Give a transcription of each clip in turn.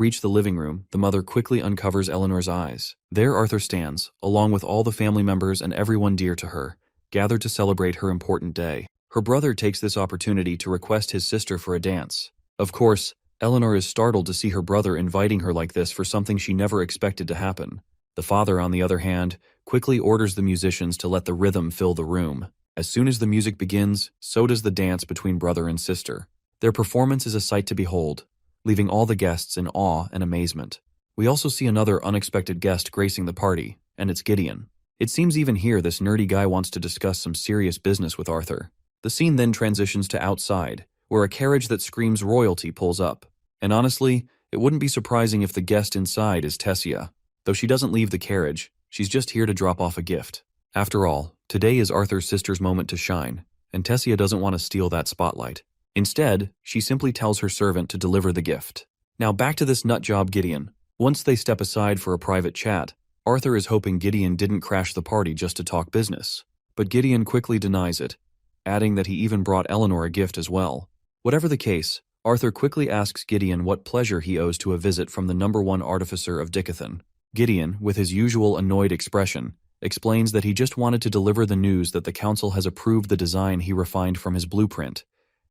Reach the living room, the mother quickly uncovers Eleanor's eyes. There Arthur stands, along with all the family members and everyone dear to her, gathered to celebrate her important day. Her brother takes this opportunity to request his sister for a dance. Of course, Eleanor is startled to see her brother inviting her like this for something she never expected to happen. The father, on the other hand, quickly orders the musicians to let the rhythm fill the room. As soon as the music begins, so does the dance between brother and sister. Their performance is a sight to behold, leaving all the guests in awe and amazement. We also see another unexpected guest gracing the party, and it's Gideon. It seems even here this nerdy guy wants to discuss some serious business with Arthur. The scene then transitions to outside, where a carriage that screams royalty pulls up. And honestly, it wouldn't be surprising if the guest inside is Tessia. Though she doesn't leave the carriage, she's just here to drop off a gift. After all, today is Arthur's sister's moment to shine, and Tessia doesn't want to steal that spotlight. Instead, she simply tells her servant to deliver the gift. Now back to this nutjob Gideon. Once they step aside for a private chat, Arthur is hoping Gideon didn't crash the party just to talk business. But Gideon quickly denies it, adding that he even brought Eleanor a gift as well. Whatever the case, Arthur quickly asks Gideon what pleasure he owes to a visit from the #1 artificer of Dickathon. Gideon, with his usual annoyed expression, explains that he just wanted to deliver the news that the council has approved the design he refined from his blueprint,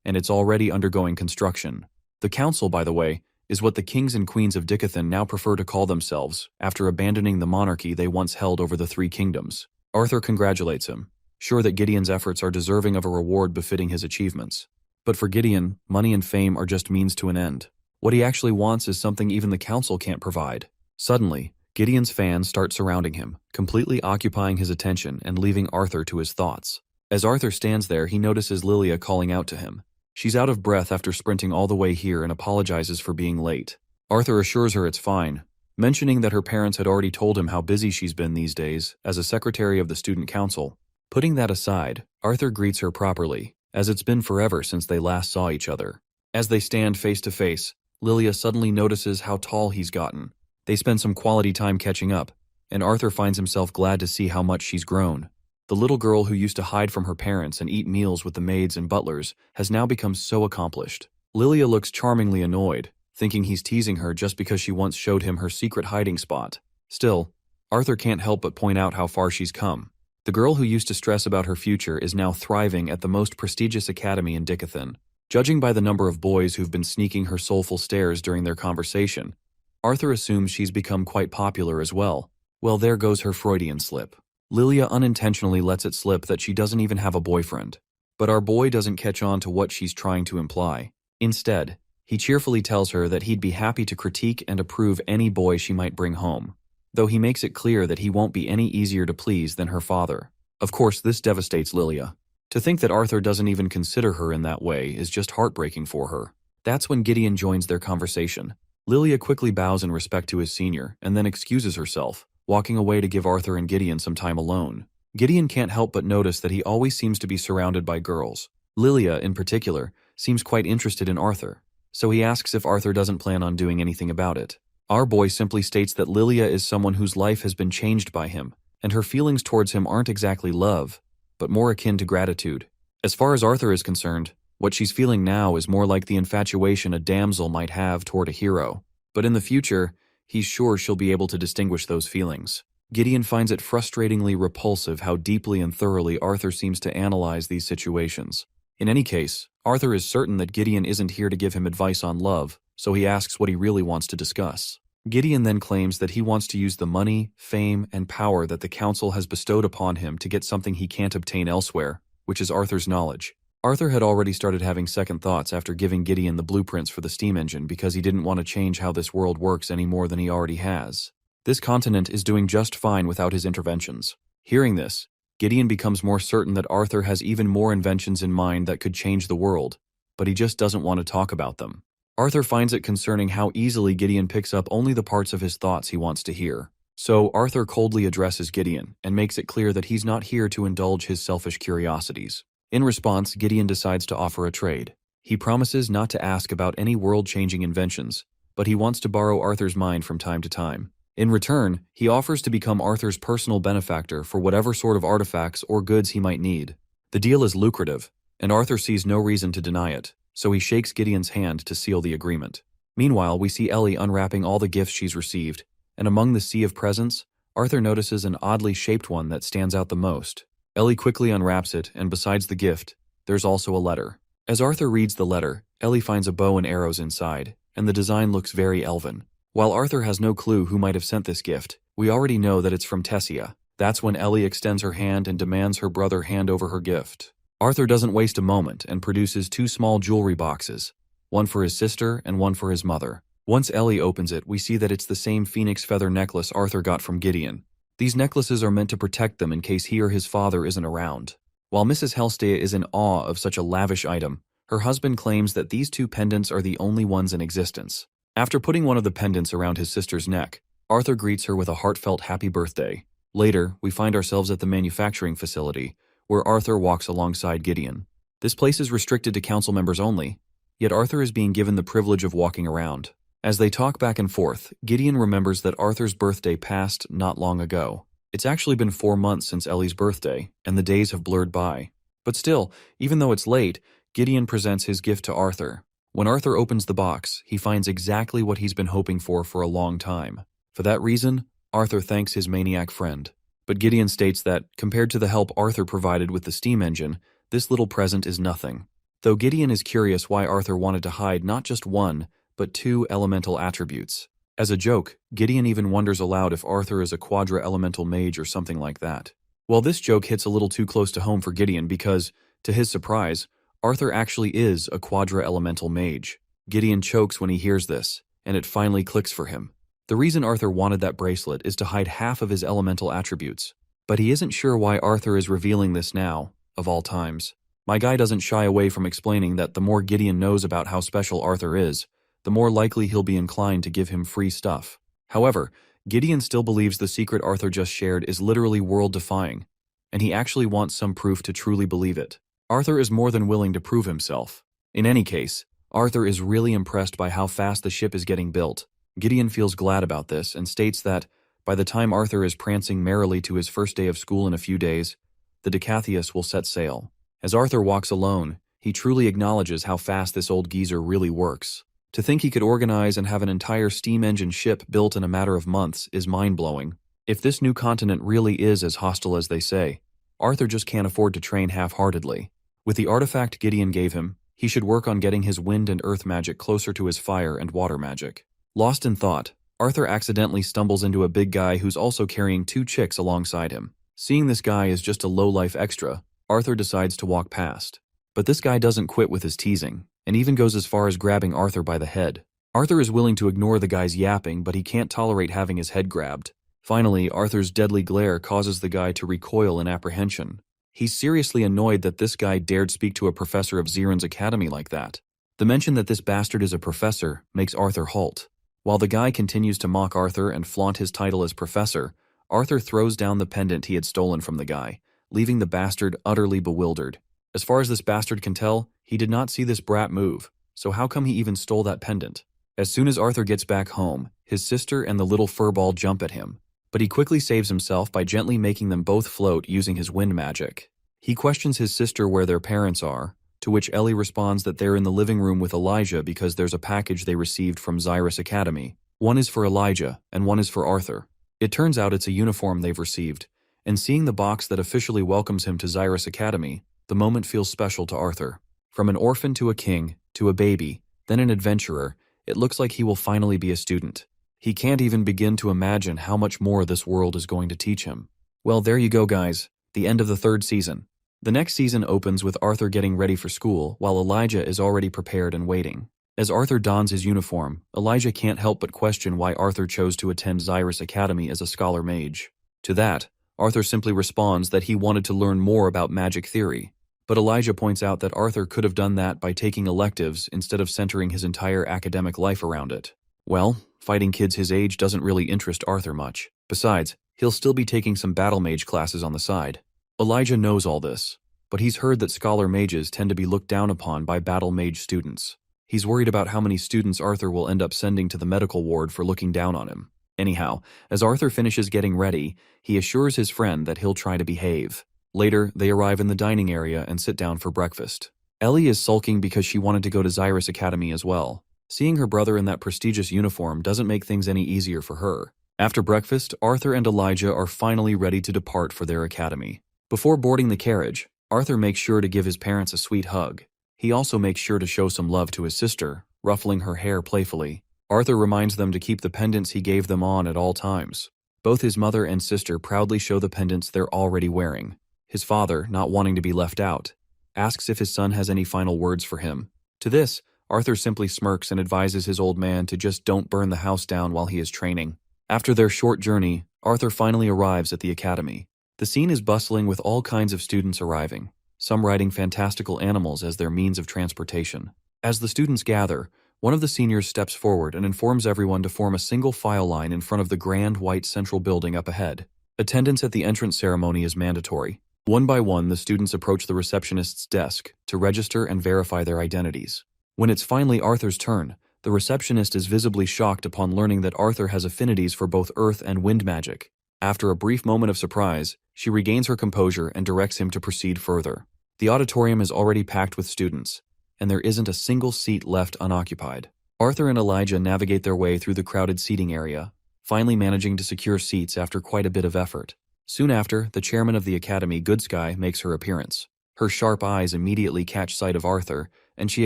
and it's already undergoing construction. The council, by the way, is what the kings and queens of Dickathon now prefer to call themselves after abandoning the monarchy they once held over the 3 kingdoms. Arthur congratulates him, sure that Gideon's efforts are deserving of a reward befitting his achievements. But for Gideon, money and fame are just means to an end. What he actually wants is something even the council can't provide. Suddenly, Gideon's fans start surrounding him, completely occupying his attention and leaving Arthur to his thoughts. As Arthur stands there, he notices Lilia calling out to him. She's out of breath after sprinting all the way here and apologizes for being late. Arthur assures her it's fine, mentioning that her parents had already told him how busy she's been these days as a secretary of the student council. Putting that aside, Arthur greets her properly, as it's been forever since they last saw each other. As they stand face to face, Lilia suddenly notices how tall he's gotten. They spend some quality time catching up, and Arthur finds himself glad to see how much she's grown. The little girl who used to hide from her parents and eat meals with the maids and butlers has now become so accomplished. Lilia looks charmingly annoyed, thinking he's teasing her just because she once showed him her secret hiding spot. Still, Arthur can't help but point out how far she's come. The girl who used to stress about her future is now thriving at the most prestigious academy in Dickathon. Judging by the number of boys who've been sneaking her soulful stares during their conversation, Arthur assumes she's become quite popular as well. Well, there goes her Freudian slip. Lilia unintentionally lets it slip that she doesn't even have a boyfriend. But our boy doesn't catch on to what she's trying to imply. Instead, he cheerfully tells her that he'd be happy to critique and approve any boy she might bring home, though he makes it clear that he won't be any easier to please than her father. Of course, this devastates Lilia. To think that Arthur doesn't even consider her in that way is just heartbreaking for her. That's when Gideon joins their conversation. Lilia quickly bows in respect to his senior and then excuses herself, walking away to give Arthur and Gideon some time alone. Gideon can't help but notice that he always seems to be surrounded by girls. Lilia, in particular, seems quite interested in Arthur, so he asks if Arthur doesn't plan on doing anything about it. Our boy simply states that Lilia is someone whose life has been changed by him, and her feelings towards him aren't exactly love, but more akin to gratitude. As far as Arthur is concerned, what she's feeling now is more like the infatuation a damsel might have toward a hero. But in the future, he's sure she'll be able to distinguish those feelings. Gideon finds it frustratingly repulsive how deeply and thoroughly Arthur seems to analyze these situations. In any case, Arthur is certain that Gideon isn't here to give him advice on love, so he asks what he really wants to discuss. Gideon then claims that he wants to use the money, fame, and power that the council has bestowed upon him to get something he can't obtain elsewhere, which is Arthur's knowledge. Arthur had already started having second thoughts after giving Gideon the blueprints for the steam engine because he didn't want to change how this world works any more than he already has. This continent is doing just fine without his interventions. Hearing this, Gideon becomes more certain that Arthur has even more inventions in mind that could change the world, but he just doesn't want to talk about them. Arthur finds it concerning how easily Gideon picks up only the parts of his thoughts he wants to hear. So Arthur coldly addresses Gideon and makes it clear that he's not here to indulge his selfish curiosities. In response, Gideon decides to offer a trade. He promises not to ask about any world-changing inventions, but he wants to borrow Arthur's mind from time to time. In return, he offers to become Arthur's personal benefactor for whatever sort of artifacts or goods he might need. The deal is lucrative, and Arthur sees no reason to deny it, so he shakes Gideon's hand to seal the agreement. Meanwhile, we see Ellie unwrapping all the gifts she's received, and among the sea of presents, Arthur notices an oddly shaped one that stands out the most. Ellie quickly unwraps it, and besides the gift, there's also a letter. As Arthur reads the letter, Ellie finds a bow and arrows inside, and the design looks very elven. While Arthur has no clue who might have sent this gift, we already know that it's from Tessia. That's when Ellie extends her hand and demands her brother hand over her gift. Arthur doesn't waste a moment and produces 2 small jewelry boxes, one for his sister and one for his mother. Once Ellie opens it, we see that it's the same phoenix feather necklace Arthur got from Gideon. These necklaces are meant to protect them in case he or his father isn't around. While Mrs. Helstea is in awe of such a lavish item, her husband claims that these 2 pendants are the only ones in existence. After putting one of the pendants around his sister's neck, Arthur greets her with a heartfelt happy birthday. Later, we find ourselves at the manufacturing facility, where Arthur walks alongside Gideon. This place is restricted to council members only, yet Arthur is being given the privilege of walking around. As they talk back and forth, Gideon remembers that Arthur's birthday passed not long ago. It's actually been 4 months since Ellie's birthday, and the days have blurred by. But still, even though it's late, Gideon presents his gift to Arthur. When Arthur opens the box, he finds exactly what he's been hoping for a long time. For that reason, Arthur thanks his maniac friend. But Gideon states that, compared to the help Arthur provided with the steam engine, this little present is nothing. Though Gideon is curious why Arthur wanted to hide not just 1, but 2 elemental attributes. As a joke, Gideon even wonders aloud if Arthur is a quadra-elemental mage or something like that. Well, this joke hits a little too close to home for Gideon because, to his surprise, Arthur actually is a quadra-elemental mage. Gideon chokes when he hears this, and it finally clicks for him. The reason Arthur wanted that bracelet is to hide half of his elemental attributes, but he isn't sure why Arthur is revealing this now, of all times. My guy doesn't shy away from explaining that the more Gideon knows about how special Arthur is, the more likely he'll be inclined to give him free stuff. However, Gideon still believes the secret Arthur just shared is literally world-defying, and he actually wants some proof to truly believe it. Arthur is more than willing to prove himself. In any case, Arthur is really impressed by how fast the ship is getting built. Gideon feels glad about this and states that, by the time Arthur is prancing merrily to his first day of school in a few days, the Decatheus will set sail. As Arthur walks alone, he truly acknowledges how fast this old geezer really works. To think he could organize and have an entire steam engine ship built in a matter of months is mind-blowing. If this new continent really is as hostile as they say, Arthur just can't afford to train half-heartedly. With the artifact Gideon gave him, he should work on getting his wind and earth magic closer to his fire and water magic. Lost in thought, Arthur accidentally stumbles into a big guy who's also carrying 2 chicks alongside him. Seeing this guy as just a low-life extra, Arthur decides to walk past. But this guy doesn't quit with his teasing, and even goes as far as grabbing Arthur by the head. Arthur is willing to ignore the guy's yapping, but he can't tolerate having his head grabbed. Finally, Arthur's deadly glare causes the guy to recoil in apprehension. He's seriously annoyed that this guy dared speak to a professor of Ziren's academy like that. The mention that this bastard is a professor makes Arthur halt. While the guy continues to mock Arthur and flaunt his title as professor, Arthur throws down the pendant he had stolen from the guy, leaving the bastard utterly bewildered. As far as this bastard can tell, he did not see this brat move, so how come he even stole that pendant? As soon as Arthur gets back home, his sister and the little furball jump at him, but he quickly saves himself by gently making them both float using his wind magic. He questions his sister where their parents are, to which Ellie responds that they're in the living room with Elijah because there's a package they received from Zyrus Academy. One is for Elijah, and one is for Arthur. It turns out it's a uniform they've received, and seeing the box that officially welcomes him to Zyrus Academy, the moment feels special to Arthur. From an orphan to a king, to a baby, then an adventurer, it looks like he will finally be a student. He can't even begin to imagine how much more this world is going to teach him. Well, there you go, guys. The end of the 3rd season. The next season opens with Arthur getting ready for school, while Elijah is already prepared and waiting. As Arthur dons his uniform, Elijah can't help but question why Arthur chose to attend Zyrus Academy as a scholar mage. To that, Arthur simply responds that he wanted to learn more about magic theory. But Elijah points out that Arthur could have done that by taking electives instead of centering his entire academic life around it. Well, fighting kids his age doesn't really interest Arthur much. Besides, he'll still be taking some battle mage classes on the side. Elijah knows all this, but he's heard that scholar mages tend to be looked down upon by battle mage students. He's worried about how many students Arthur will end up sending to the medical ward for looking down on him. Anyhow, as Arthur finishes getting ready, he assures his friend that he'll try to behave. Later, they arrive in the dining area and sit down for breakfast. Ellie is sulking because she wanted to go to Zyrus Academy as well. Seeing her brother in that prestigious uniform doesn't make things any easier for her. After breakfast, Arthur and Elijah are finally ready to depart for their academy. Before boarding the carriage, Arthur makes sure to give his parents a sweet hug. He also makes sure to show some love to his sister, ruffling her hair playfully. Arthur reminds them to keep the pendants he gave them on at all times. Both his mother and sister proudly show the pendants they're already wearing. His father, not wanting to be left out, asks if his son has any final words for him. To this, Arthur simply smirks and advises his old man to just don't burn the house down while he is training. After their short journey, Arthur finally arrives at the academy. The scene is bustling with all kinds of students arriving, some riding fantastical animals as their means of transportation. As the students gather, one of the seniors steps forward and informs everyone to form a single file line in front of the grand white central building up ahead. Attendance at the entrance ceremony is mandatory. One by one, the students approach the receptionist's desk to register and verify their identities. When it's finally Arthur's turn, the receptionist is visibly shocked upon learning that Arthur has affinities for both earth and wind magic. After a brief moment of surprise, she regains her composure and directs him to proceed further. The auditorium is already packed with students, and there isn't a single seat left unoccupied. Arthur and Elijah navigate their way through the crowded seating area, finally managing to secure seats after quite a bit of effort. Soon after, the chairman of the academy, Good Sky, makes her appearance. Her sharp eyes immediately catch sight of Arthur, and she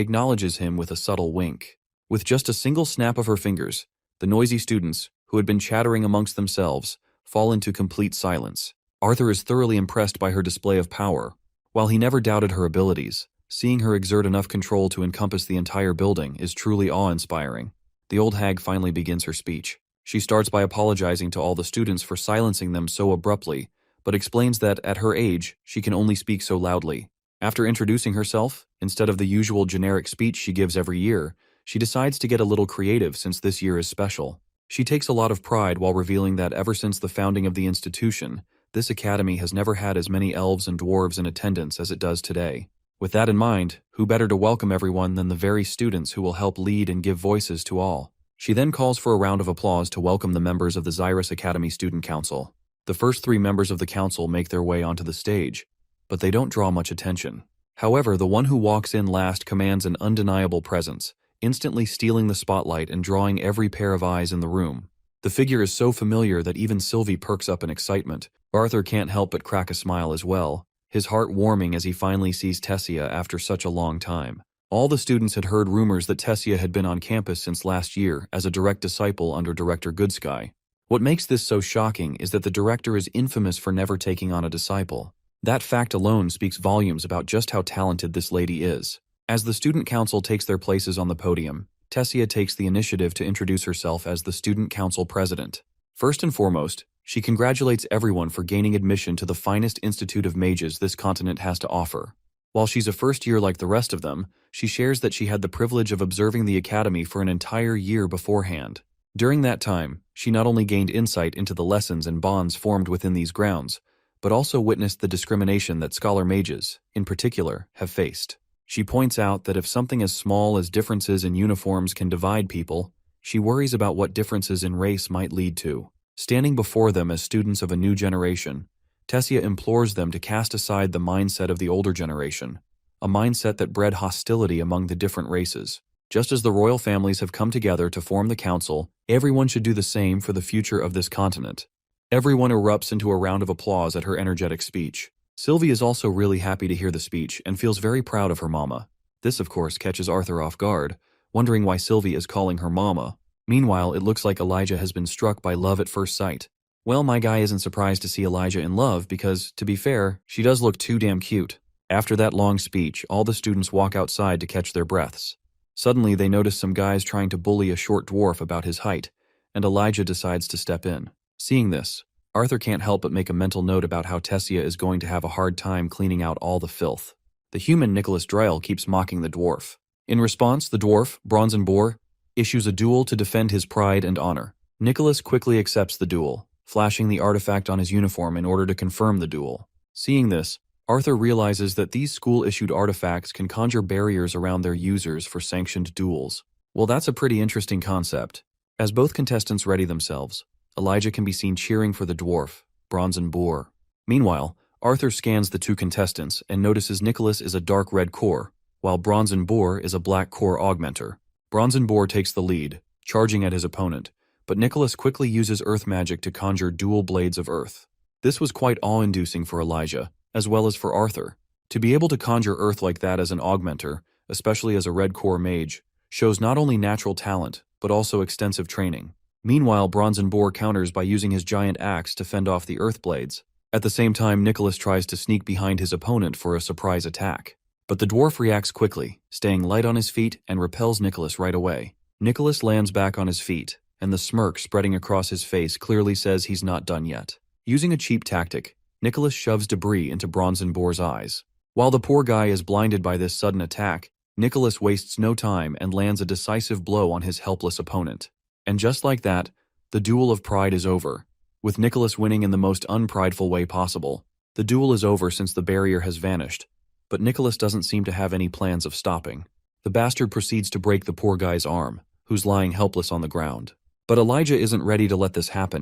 acknowledges him with a subtle wink. With just a single snap of her fingers, the noisy students, who had been chattering amongst themselves, fall into complete silence. Arthur is thoroughly impressed by her display of power. While he never doubted her abilities, seeing her exert enough control to encompass the entire building is truly awe-inspiring. The old hag finally begins her speech. She starts by apologizing to all the students for silencing them so abruptly, but explains that, at her age, she can only speak so loudly. After introducing herself, instead of the usual generic speech she gives every year, she decides to get a little creative since this year is special. She takes a lot of pride while revealing that ever since the founding of the institution, this academy has never had as many elves and dwarves in attendance as it does today. With that in mind, who better to welcome everyone than the very students who will help lead and give voices to all? She then calls for a round of applause to welcome the members of the Xyrus Academy Student Council. The first 3 members of the council make their way onto the stage, but they don't draw much attention. However, the one who walks in last commands an undeniable presence, instantly stealing the spotlight and drawing every pair of eyes in the room. The figure is so familiar that even Sylvie perks up in excitement. Arthur can't help but crack a smile as well, his heart warming as he finally sees Tessia after such a long time. All the students had heard rumors that Tessia had been on campus since last year as a direct disciple under Director Goodsky. What makes this so shocking is that the director is infamous for never taking on a disciple. That fact alone speaks volumes about just how talented this lady is. As the student council takes their places on the podium, Tessia takes the initiative to introduce herself as the student council president. First and foremost, she congratulates everyone for gaining admission to the finest institute of mages this continent has to offer. While she's a first year like the rest of them, she shares that she had the privilege of observing the academy for an entire year beforehand. During that time, she not only gained insight into the lessons and bonds formed within these grounds, but also witnessed the discrimination that scholar mages, in particular, have faced. She points out that if something as small as differences in uniforms can divide people, she worries about what differences in race might lead to. Standing before them as students of a new generation, Tessia implores them to cast aside the mindset of the older generation, a mindset that bred hostility among the different races. Just as the royal families have come together to form the council, everyone should do the same for the future of this continent. Everyone erupts into a round of applause at her energetic speech. Sylvie is also really happy to hear the speech and feels very proud of her mama. This, of course, catches Arthur off guard, wondering why Sylvie is calling her mama. Meanwhile, it looks like Elijah has been struck by love at first sight. Well, my guy isn't surprised to see Elijah in love because, to be fair, she does look too damn cute. After that long speech, all the students walk outside to catch their breaths. Suddenly, they notice some guys trying to bully a short dwarf about his height, and Elijah decides to step in. Seeing this, Arthur can't help but make a mental note about how Tessia is going to have a hard time cleaning out all the filth. The human Nicholas Dryle keeps mocking the dwarf. In response, the dwarf, Bronzen Boar, issues a duel to defend his pride and honor. Nicholas quickly accepts the duel, flashing the artifact on his uniform in order to confirm the duel. Seeing this, Arthur realizes that these school-issued artifacts can conjure barriers around their users for sanctioned duels. Well, that's a pretty interesting concept. As both contestants ready themselves, Elijah can be seen cheering for the dwarf, Bronzen Boar. Meanwhile, Arthur scans the 2 contestants and notices Nicholas is a dark red core, while Bronzen Boar is a black core augmenter. Bronzen Boar takes the lead, charging at his opponent, but Nicholas quickly uses earth magic to conjure dual blades of earth. This was quite awe-inducing for Elijah, as well as for Arthur. To be able to conjure earth like that as an augmenter, especially as a red core mage, shows not only natural talent, but also extensive training. Meanwhile, Bronzen Boar counters by using his giant axe to fend off the earth blades. At the same time, Nicholas tries to sneak behind his opponent for a surprise attack. But the dwarf reacts quickly, staying light on his feet and repels Nicholas right away. Nicholas lands back on his feet, and the smirk spreading across his face clearly says he's not done yet. Using a cheap tactic, Nicholas shoves debris into Bronzen Boar's eyes. While the poor guy is blinded by this sudden attack, Nicholas wastes no time and lands a decisive blow on his helpless opponent. And just like that, the duel of pride is over, with Nicholas winning in the most unprideful way possible. The duel is over since the barrier has vanished, but Nicholas doesn't seem to have any plans of stopping. The bastard proceeds to break the poor guy's arm, who's lying helpless on the ground. But Elijah isn't ready to let this happen.